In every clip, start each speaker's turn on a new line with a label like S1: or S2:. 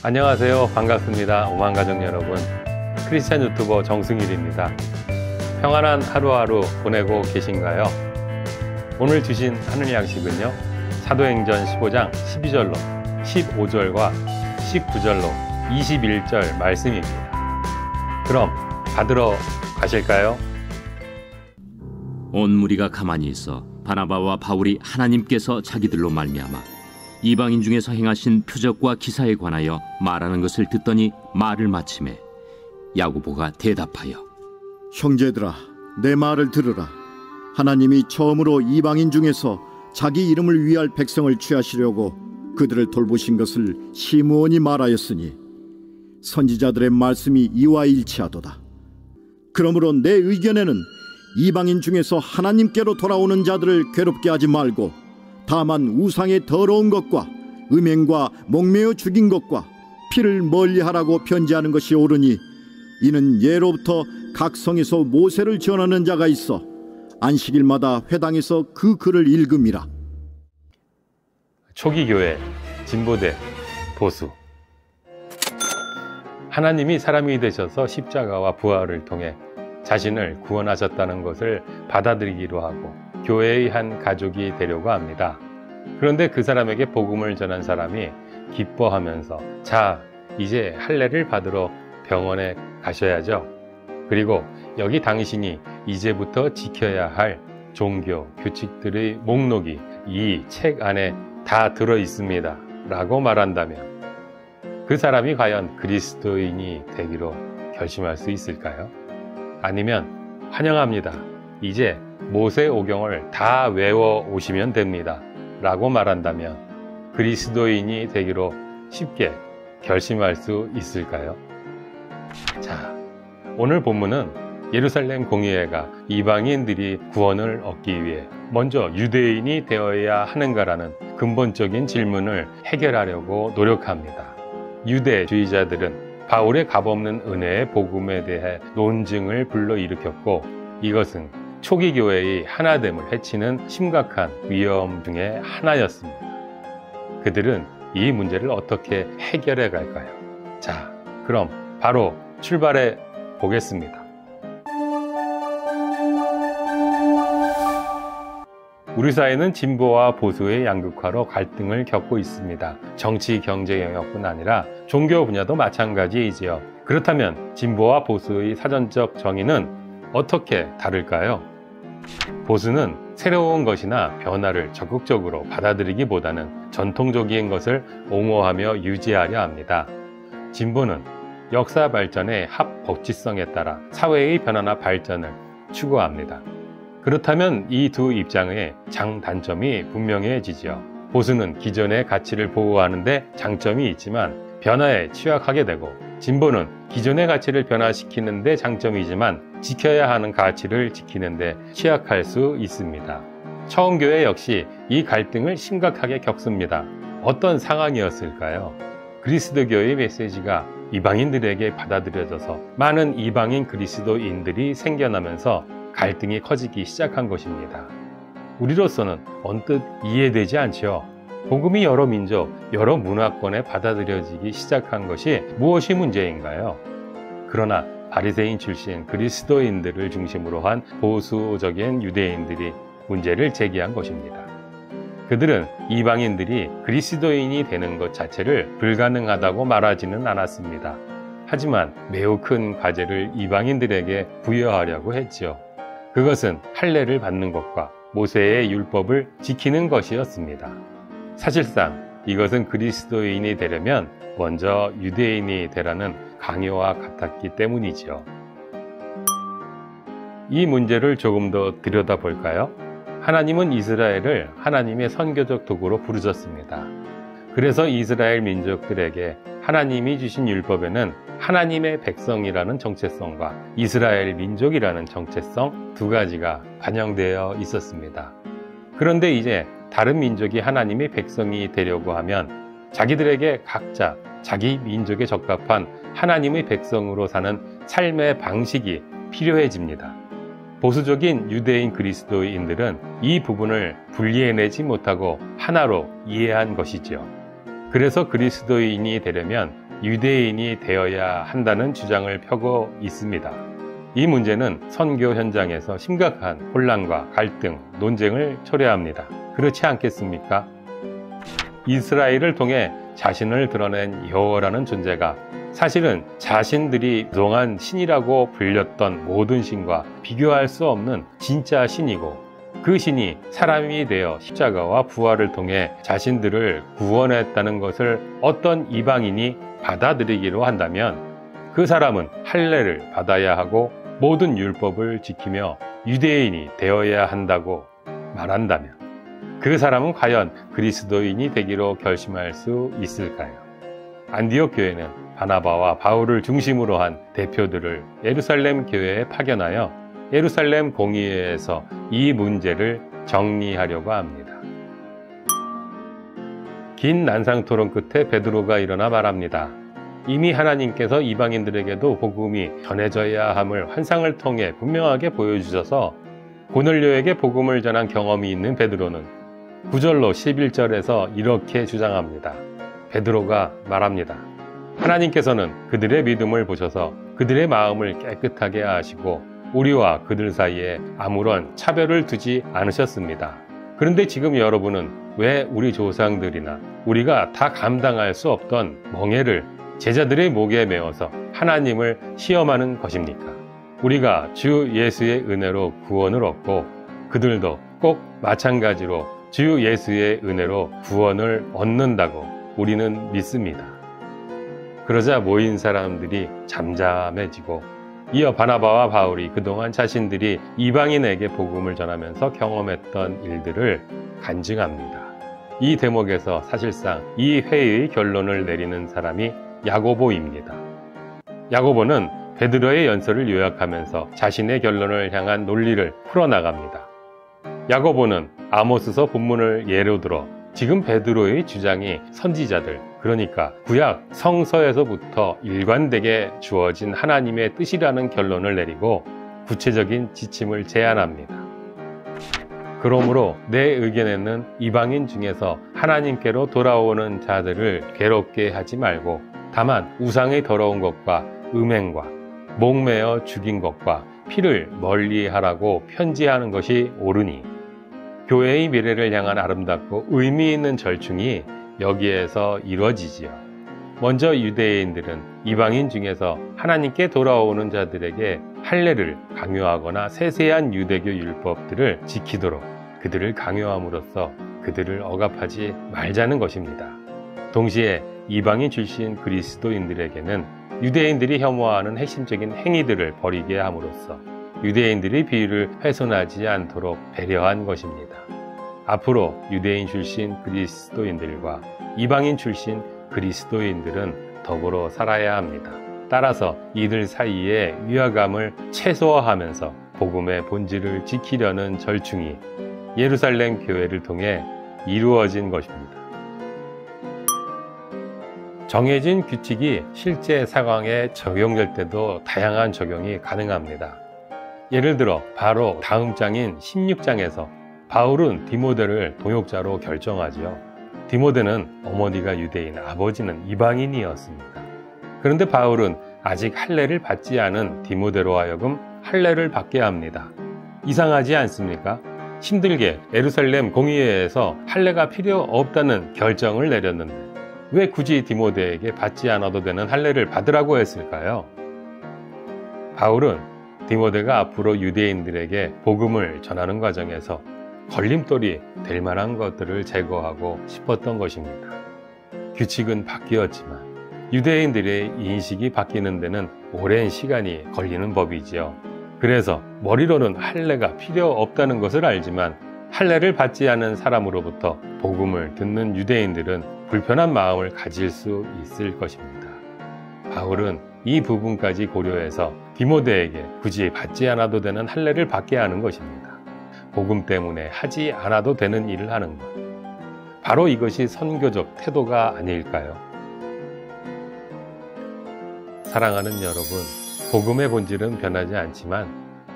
S1: 안녕하세요. 반갑습니다. 오만가족 여러분. 크리스찬 유튜버 정승일입니다. 평안한 하루하루 보내고 계신가요? 오늘 주신 하늘 양식은요, 사도행전 15장 12절로 15절과 19절로 21절 말씀입니다. 그럼 받으러 가실까요?
S2: 온 무리가 가만히 있어 바나바와 바울이 하나님께서 자기들로 말미암아 이방인 중에서 행하신 표적과 기사에 관하여 말하는 것을 듣더니 말을 마치매 야고보가 대답하여
S3: 형제들아, 내 말을 들으라. 하나님이 처음으로 이방인 중에서 자기 이름을 위할 백성을 취하시려고 그들을 돌보신 것을 시므온이 말하였으니 선지자들의 말씀이 이와 일치하도다. 그러므로 내 의견에는 이방인 중에서 하나님께로 돌아오는 자들을 괴롭게 하지 말고 다만 우상의 더러운 것과 음행과 목매어 죽인 것과 피를 멀리하라고 편지하는 것이 옳으니 이는 예로부터 각 성에서 모세를 전하는 자가 있어 안식일마다 회당에서 그 글을 읽음이라.
S1: 초기 교회, 진보대, 보수. 하나님이 사람이 되셔서 십자가와 부활을 통해 자신을 구원하셨다는 것을 받아들이기로 하고 교회의 한 가족이 되려고 합니다. 그런데 그 사람에게 복음을 전한 사람이 기뻐하면서 자, 이제 할례를 받으러 병원에 가셔야죠. 그리고 여기 당신이 이제부터 지켜야 할 종교 규칙들의 목록이 이 책 안에 다 들어 있습니다 라고 말한다면 그 사람이 과연 그리스도인이 되기로 결심할 수 있을까요? 아니면 환영합니다. 이제 모세오경을 다 외워 오시면 됩니다 라고 말한다면 그리스도인이 되기로 쉽게 결심할 수 있을까요? 자, 오늘 본문은 예루살렘 공의회가 이방인들이 구원을 얻기 위해 먼저 유대인이 되어야 하는가라는 근본적인 질문을 해결하려고 노력합니다. 유대주의자들은 바울의 값없는 은혜의 복음에 대해 논증을 불러일으켰고 이것은 초기 교회의 하나됨을 해치는 심각한 위험 중에 하나였습니다. 그들은 이 문제를 어떻게 해결해 갈까요? 자, 그럼 바로 출발해 보겠습니다. 우리 사회는 진보와 보수의 양극화로 갈등을 겪고 있습니다. 정치, 경제 영역뿐 아니라 종교 분야도 마찬가지이지요. 그렇다면 진보와 보수의 사전적 정의는 어떻게 다를까요? 보수는 새로운 것이나 변화를 적극적으로 받아들이기보다는 전통적인 것을 옹호하며 유지하려 합니다. 진보는 역사 발전의 합법치성에 따라 사회의 변화나 발전을 추구합니다. 그렇다면 이 두 입장의 장단점이 분명해지죠. 보수는 기존의 가치를 보호하는데 장점이 있지만 변화에 취약하게 되고 진보는 기존의 가치를 변화시키는데 장점이지만 지켜야 하는 가치를 지키는데 취약할 수 있습니다. 처음교회 역시 이 갈등을 심각하게 겪습니다. 어떤 상황이었을까요? 그리스도교의 메시지가 이방인들에게 받아들여져서 많은 이방인 그리스도인들이 생겨나면서 갈등이 커지기 시작한 것입니다. 우리로서는 언뜻 이해되지 않죠. 복음이 여러 민족, 여러 문화권에 받아들여지기 시작한 것이 무엇이 문제인가요? 그러나 바리새인 출신 그리스도인들을 중심으로 한 보수적인 유대인들이 문제를 제기한 것입니다. 그들은 이방인들이 그리스도인이 되는 것 자체를 불가능하다고 말하지는 않았습니다. 하지만 매우 큰 과제를 이방인들에게 부여하려고 했지요. 그것은 할례를 받는 것과 모세의 율법을 지키는 것이었습니다. 사실상 이것은 그리스도인이 되려면 먼저 유대인이 되라는 강요와 같았기 때문이지요. 이 문제를 조금 더 들여다볼까요? 하나님은 이스라엘을 하나님의 선교적 도구로 부르셨습니다. 그래서 이스라엘 민족들에게 하나님이 주신 율법에는 하나님의 백성이라는 정체성과 이스라엘 민족이라는 정체성 두 가지가 반영되어 있었습니다. 그런데 이제 다른 민족이 하나님의 백성이 되려고 하면 자기들에게 각자 자기 민족에 적합한 하나님의 백성으로 사는 삶의 방식이 필요해집니다. 보수적인 유대인 그리스도인들은 이 부분을 분리해내지 못하고 하나로 이해한 것이죠. 그래서 그리스도인이 되려면 유대인이 되어야 한다는 주장을 펴고 있습니다. 이 문제는 선교 현장에서 심각한 혼란과 갈등, 논쟁을 초래합니다. 그렇지 않겠습니까? 이스라엘을 통해 자신을 드러낸 여호와라는 존재가 사실은 자신들이 그동안 신이라고 불렸던 모든 신과 비교할 수 없는 진짜 신이고, 그 신이 사람이 되어 십자가와 부활을 통해 자신들을 구원했다는 것을 어떤 이방인이 받아들이기로 한다면 그 사람은 할례를 받아야 하고 모든 율법을 지키며 유대인이 되어야 한다고 말한다면 그 사람은 과연 그리스도인이 되기로 결심할 수 있을까요? 안디옥 교회는 바나바와 바울을 중심으로 한 대표들을 예루살렘 교회에 파견하여 예루살렘 공의회에서 이 문제를 정리하려고 합니다. 긴 난상 토론 끝에 베드로가 일어나 말합니다. 이미 하나님께서 이방인들에게도 복음이 전해져야 함을 환상을 통해 분명하게 보여주셔서 고넬료에게 복음을 전한 경험이 있는 베드로는 9절로 11절에서 이렇게 주장합니다. 베드로가 말합니다. 하나님께서는 그들의 믿음을 보셔서 그들의 마음을 깨끗하게 하시고 우리와 그들 사이에 아무런 차별을 두지 않으셨습니다. 그런데 지금 여러분은 왜 우리 조상들이나 우리가 다 감당할 수 없던 멍에를 제자들의 목에 메어서 하나님을 시험하는 것입니까? 우리가 주 예수의 은혜로 구원을 얻고 그들도 꼭 마찬가지로 주 예수의 은혜로 구원을 얻는다고 우리는 믿습니다. 그러자 모인 사람들이 잠잠해지고 이어 바나바와 바울이 그동안 자신들이 이방인에게 복음을 전하면서 경험했던 일들을 간증합니다. 이 대목에서 사실상 이 회의의 결론을 내리는 사람이 야고보입니다. 야고보는 베드로의 연설을 요약하면서 자신의 결론을 향한 논리를 풀어나갑니다. 야고보는 아모스서 본문을 예로 들어 지금 베드로의 주장이 선지자들, 그러니까 구약 성서에서부터 일관되게 주어진 하나님의 뜻이라는 결론을 내리고 구체적인 지침을 제안합니다. 그러므로 내 의견에는 이방인 중에서 하나님께로 돌아오는 자들을 괴롭게 하지 말고 다만 우상의 더러운 것과 음행과 목매어 죽인 것과 피를 멀리하라고 편지하는 것이 옳으니 교회의 미래를 향한 아름답고 의미 있는 절충이 여기에서 이루어지지요. 먼저 유대인들은 이방인 중에서 하나님께 돌아오는 자들에게 할례를 강요하거나 세세한 유대교 율법들을 지키도록 그들을 강요함으로써 그들을 억압하지 말자는 것입니다. 동시에 이방인 출신 그리스도인들에게는 유대인들이 혐오하는 핵심적인 행위들을 버리게 함으로써 유대인들의 비유를 훼손하지 않도록 배려한 것입니다. 앞으로 유대인 출신 그리스도인들과 이방인 출신 그리스도인들은 더불어 살아야 합니다. 따라서 이들 사이의 위화감을 최소화하면서 복음의 본질을 지키려는 절충이 예루살렘 교회를 통해 이루어진 것입니다. 정해진 규칙이 실제 상황에 적용될 때도 다양한 적용이 가능합니다. 예를 들어 바로 다음 장인 16장에서 바울은 디모데를 동역자로 결정하지요. 디모데는 어머니가 유대인, 아버지는 이방인이었습니다. 그런데 바울은 아직 할례를 받지 않은 디모데로 하여금 할례를 받게 합니다. 이상하지 않습니까? 힘들게 예루살렘 공의회에서 할례가 필요 없다는 결정을 내렸는데 왜 굳이 디모데에게 받지 않아도 되는 할례를 받으라고 했을까요? 바울은 디모데가 앞으로 유대인들에게 복음을 전하는 과정에서 걸림돌이 될 만한 것들을 제거하고 싶었던 것입니다. 규칙은 바뀌었지만 유대인들의 인식이 바뀌는 데는 오랜 시간이 걸리는 법이지요. 그래서 머리로는 할례가 필요 없다는 것을 알지만 할례를 받지 않은 사람으로부터 복음을 듣는 유대인들은 불편한 마음을 가질 수 있을 것입니다. 바울은 이 부분까지 고려해서 디모데에게 굳이 받지 않아도 되는 할례를 받게 하는 것입니다. 복음 때문에 하지 않아도 되는 일을 하는 것. 바로 이것이 선교적 태도가 아닐까요? 사랑하는 여러분, 복음의 본질은 변하지 않지만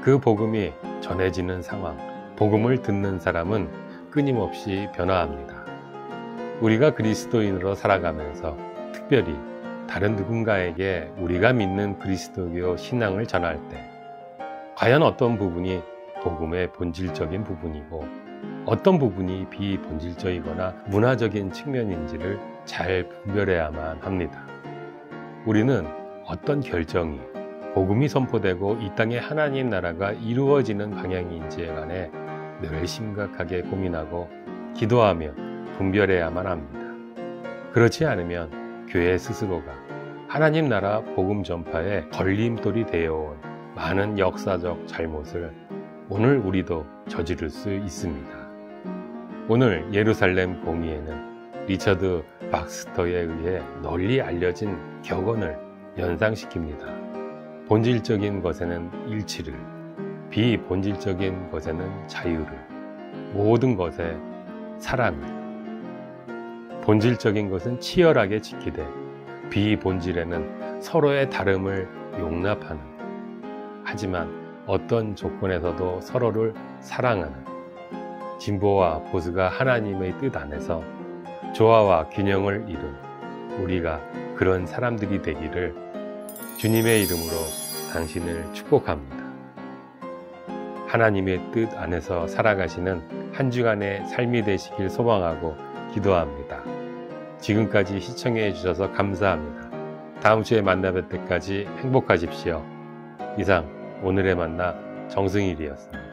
S1: 그 복음이 전해지는 상황, 복음을 듣는 사람은 끊임없이 변화합니다. 우리가 그리스도인으로 살아가면서 특별히 다른 누군가에게 우리가 믿는 그리스도교 신앙을 전할 때 과연 어떤 부분이 복음의 본질적인 부분이고 어떤 부분이 비본질적이거나 문화적인 측면인지를 잘 분별해야만 합니다. 우리는 어떤 결정이 복음이 선포되고 이 땅에 하나님 나라가 이루어지는 방향인지에 관해 늘 심각하게 고민하고 기도하며 분별해야만 합니다. 그렇지 않으면 교회 스스로가 하나님 나라 복음 전파에 걸림돌이 되어온 많은 역사적 잘못을 오늘 우리도 저지를 수 있습니다. 오늘 예루살렘 공의회는 리처드 박스터에 의해 널리 알려진 격언을 연상시킵니다. 본질적인 것에는 일치를, 비본질적인 것에는 자유를, 모든 것에 사랑을. 본질적인 것은 치열하게 지키되 비본질에는 서로의 다름을 용납하는, 하지만 어떤 조건에서도 서로를 사랑하는 진보와 보수가 하나님의 뜻 안에서 조화와 균형을 이룬 우리가 그런 사람들이 되기를 주님의 이름으로 당신을 축복합니다. 하나님의 뜻 안에서 살아가시는 한 주간의 삶이 되시길 소망하고 기도합니다. 지금까지 시청해 주셔서 감사합니다. 다음 주에 만나 뵐 때까지 행복하십시오. 이상 오늘의 만나 정승일이었습니다.